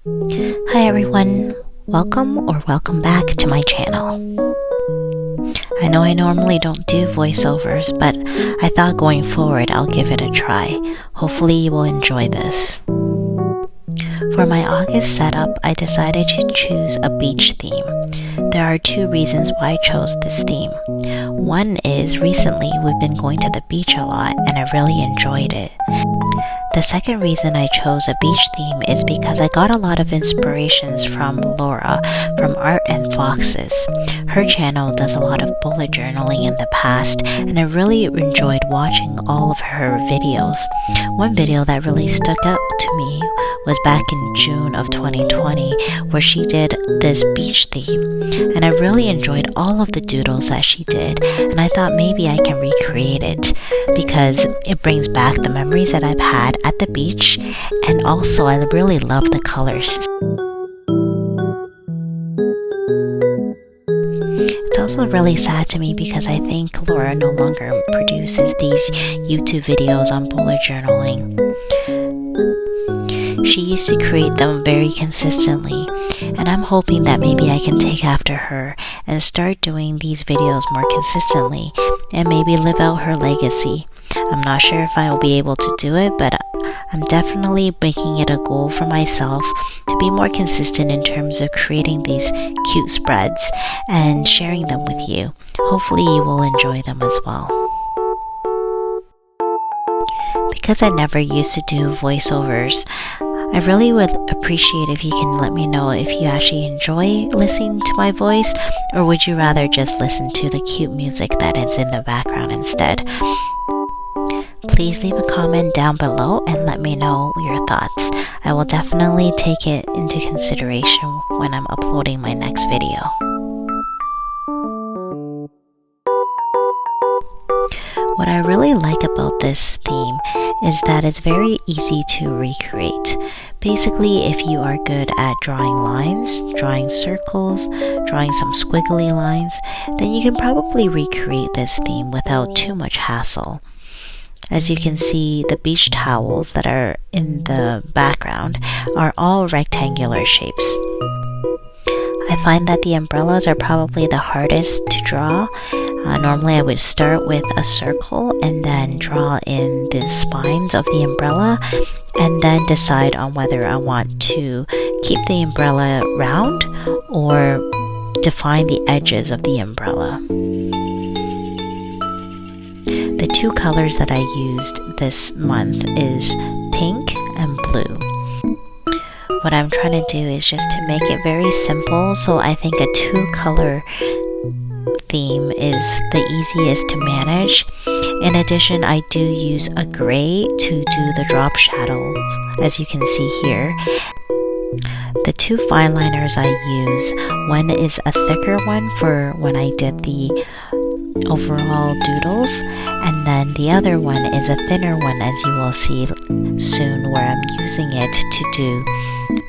Hi everyone, welcome back to my channel. I know I normally don't do voiceovers, but I thought going forward I'll give it a try. Hopefully you will enjoy this. For my August setup, I decided to choose a beach theme. There are two reasons why I chose this theme. One is recently we've been going to the beach a lot and I really enjoyed it. The second reason I chose a beach theme is because I got a lot of inspirations from Laura from Art and Foxes. Her channel does a lot of bullet journaling in the past, and I really enjoyed watching all of her videos. One video that really stuck out to me was back in June of 2020, where she did this beach theme, and I really enjoyed all of the doodles that she did, and I thought maybe I can recreate it because it brings back the memories that I've had at the beach, and also I really love the colors. It's also really sad to me because I think Laura no longer produces these YouTube videos on bullet journaling. She used to create them very consistently, and I'm hoping that maybe I can take after her and start doing these videos more consistently and maybe live out her legacy. I'm not sure if I will be able to do it, but I'm definitely making it a goal for myself to be more consistent in terms of creating these cute spreads and sharing them with you. Hopefully you will enjoy them as well. Because I never used to do voiceovers, I really would appreciate if you can let me know if you actually enjoy listening to my voice, or would you rather just listen to the cute music that is in the background instead. Please leave a comment down below and let me know your thoughts. I will definitely take it into consideration when I'm uploading my next video. What I really like about this theme is that it's very easy to recreate. Basically, if you are good at drawing lines, drawing circles, drawing some squiggly lines, then you can probably recreate this theme without too much hassle. As you can see, the beach towels that are in the background are all rectangular shapes. I find that the umbrellas are probably the hardest to draw. Normally I would start with a circle and then draw in the spines of the umbrella and then decide on whether I want to keep the umbrella round or define the edges of the umbrella. The two colors that I used this month is pink and blue. What I'm trying to do is just to make it very simple, so I think a two-color theme is the easiest to manage. In addition, I do use a gray to do the drop shadows, as you can see here. The two fine liners I use, one is a thicker one for when I did the overall doodles, and then the other one is a thinner one, as you will see soon, where I'm using it to do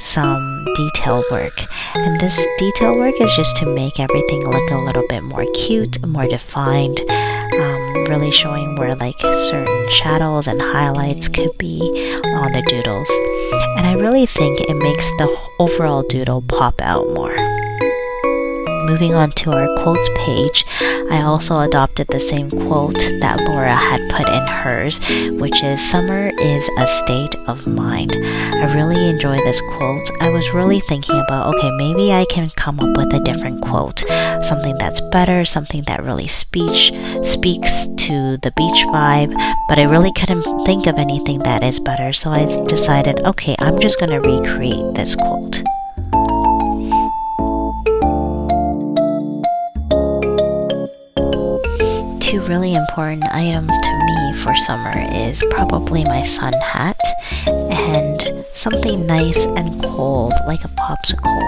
some detail work. And this detail work is just to make everything look a little bit more cute, more defined, really showing where like certain shadows and highlights could be on the doodles. And I really think it makes the overall doodle pop out more. Moving on to our quotes page, I also adopted the same quote that Laura had put in hers, which is "Summer is a state of mind." I really enjoy this quote. I was really thinking about, okay, maybe I can come up with a different quote, something that's better, something that really speaks to the beach vibe, but I really couldn't think of anything that is better, so I decided, okay, I'm just going to recreate this quote. Two really important items to me for summer is probably my sun hat and something nice and cold like a popsicle.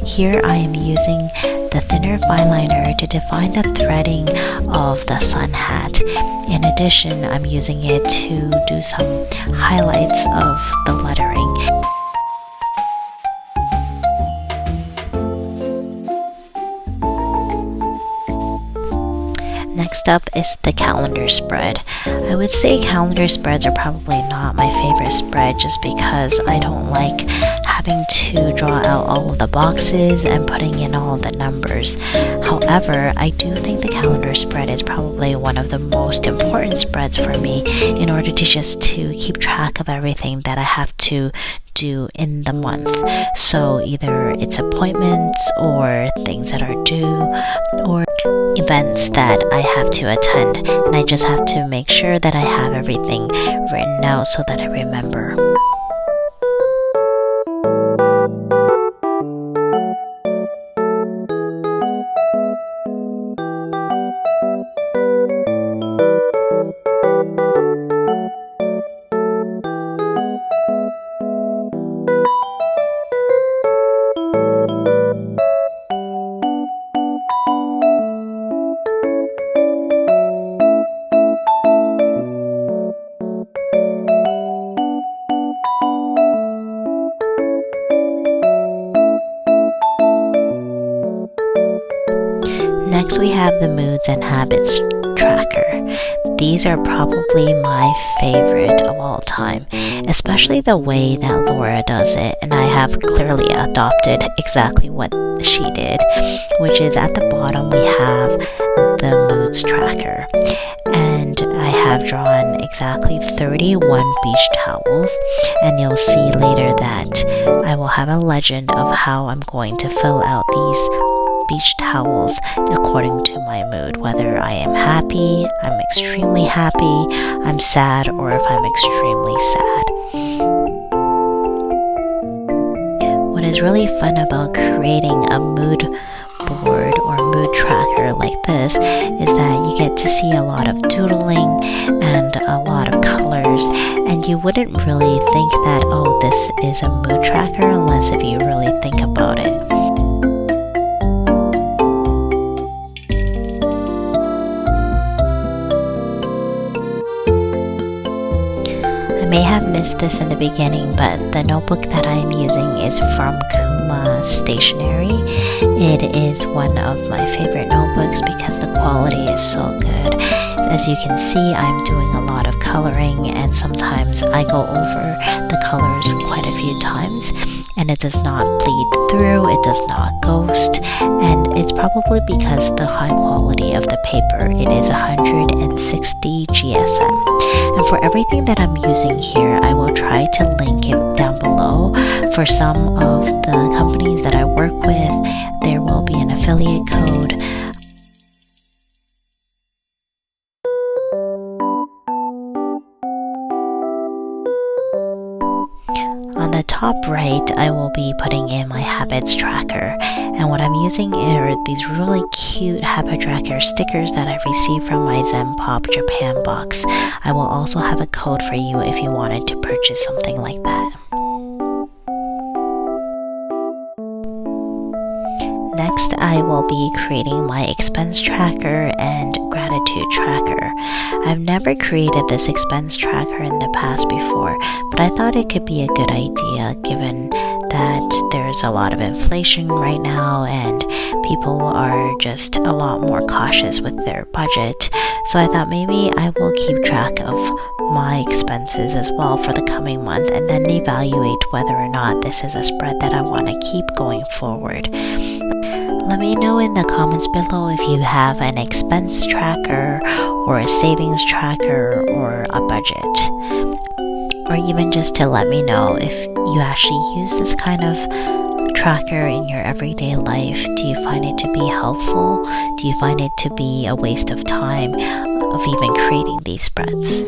Here I am using the thinner fine liner to define the threading of the sun hat. In addition, I'm using it to do some highlights of the lettering. Next up is the calendar spread. I would say calendar spreads are probably not my favorite spread just because I don't like having to draw out all of the boxes and putting in all of the numbers. However, I do think the calendar spread is probably one of the most important spreads for me in order to keep track of everything that I have to do in the month. So either it's appointments or things that are due or events that I have to attend, and I just have to make sure that I have everything written out so that I remember. Next, we have the moods and habits tracker. These are probably my favorite of all time, especially the way that Laura does it, and I have clearly adopted exactly what she did, which is at the bottom we have the moods tracker, and I have drawn exactly 31 beach towels, and you'll see later that I will have a legend of how I'm going to fill out these beach towels according to my mood, whether I am happy, I'm extremely happy, I'm sad, or if I'm extremely sad. What is really fun about creating a mood board or mood tracker like this is that you get to see a lot of doodling and a lot of colors, and you wouldn't really think that, oh, this is a mood tracker unless if you really think about it. I may have missed this in the beginning, but the notebook that I'm using is from Kuma Stationery. It is one of my favorite notebooks because the quality is so good. As you can see, I'm doing a lot of coloring, and sometimes I go over the colors quite a few times, and it does not bleed through, it does not ghost, and it's probably because the high quality of the paper. It is 160 GSM, and for everything that I'm using here, I will try to link it down below. For some of the companies that I work with, there will be an affiliate code. On the top right, I will be putting in my habits tracker, and what I'm using are these really cute habit tracker stickers that I received from my Zen Pop Japan box. I will also have a code for you if you wanted to purchase something like that. Next, I will be creating my expense tracker and gratitude tracker. I've never created this expense tracker in the past before, but I thought it could be a good idea given that there's a lot of inflation right now and people are just a lot more cautious with their budget. So I thought maybe I will keep track of my expenses as well for the coming month and then evaluate whether or not this is a spread that I want to keep going forward. Let me know in the comments below if you have an expense tracker or a savings tracker or a budget. Or even just to let me know if you actually use this kind of tracker in your everyday life. Do you find it to be helpful? Do you find it to be a waste of time of even creating these spreads?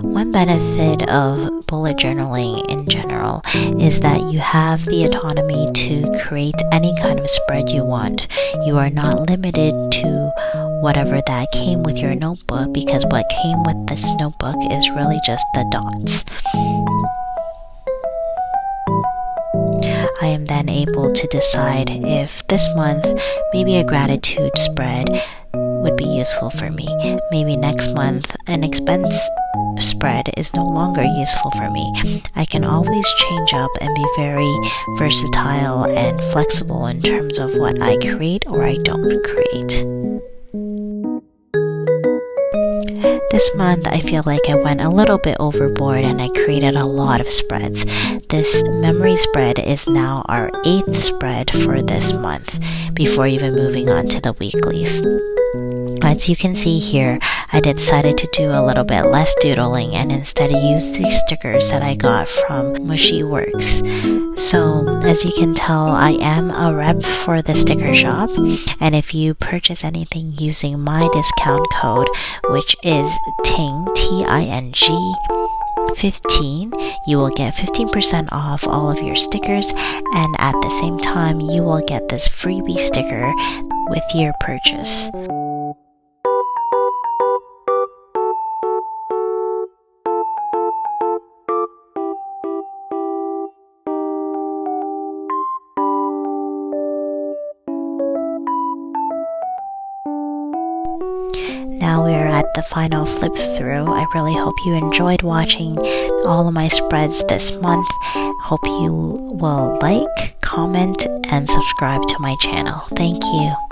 One benefit of bullet journaling in general is that you have the autonomy to create any kind of spread you want. You are not limited to whatever that came with your notebook, because what came with this notebook is really just the dots. I am then able to decide if this month maybe a gratitude spread would be useful for me. Maybe next month an expense spread is no longer useful for me. I can always change up and be very versatile and flexible in terms of what I create or I don't create. This month, I feel like I went a little bit overboard and I created a lot of spreads. This memory spread is now our 8th spread for this month, before even moving on to the weeklies. As you can see here, I decided to do a little bit less doodling and instead use these stickers that I got from Mushy Works. So, as you can tell, I am a rep for the sticker shop, and if you purchase anything using my discount code, which is TING, T-I-N-G, 15, you will get 15% off all of your stickers, and at the same time, you will get this freebie sticker with your purchase. Now we are at the final flip through. I really hope you enjoyed watching all of my spreads this month. Hope you will like, comment, and subscribe to my channel. Thank you.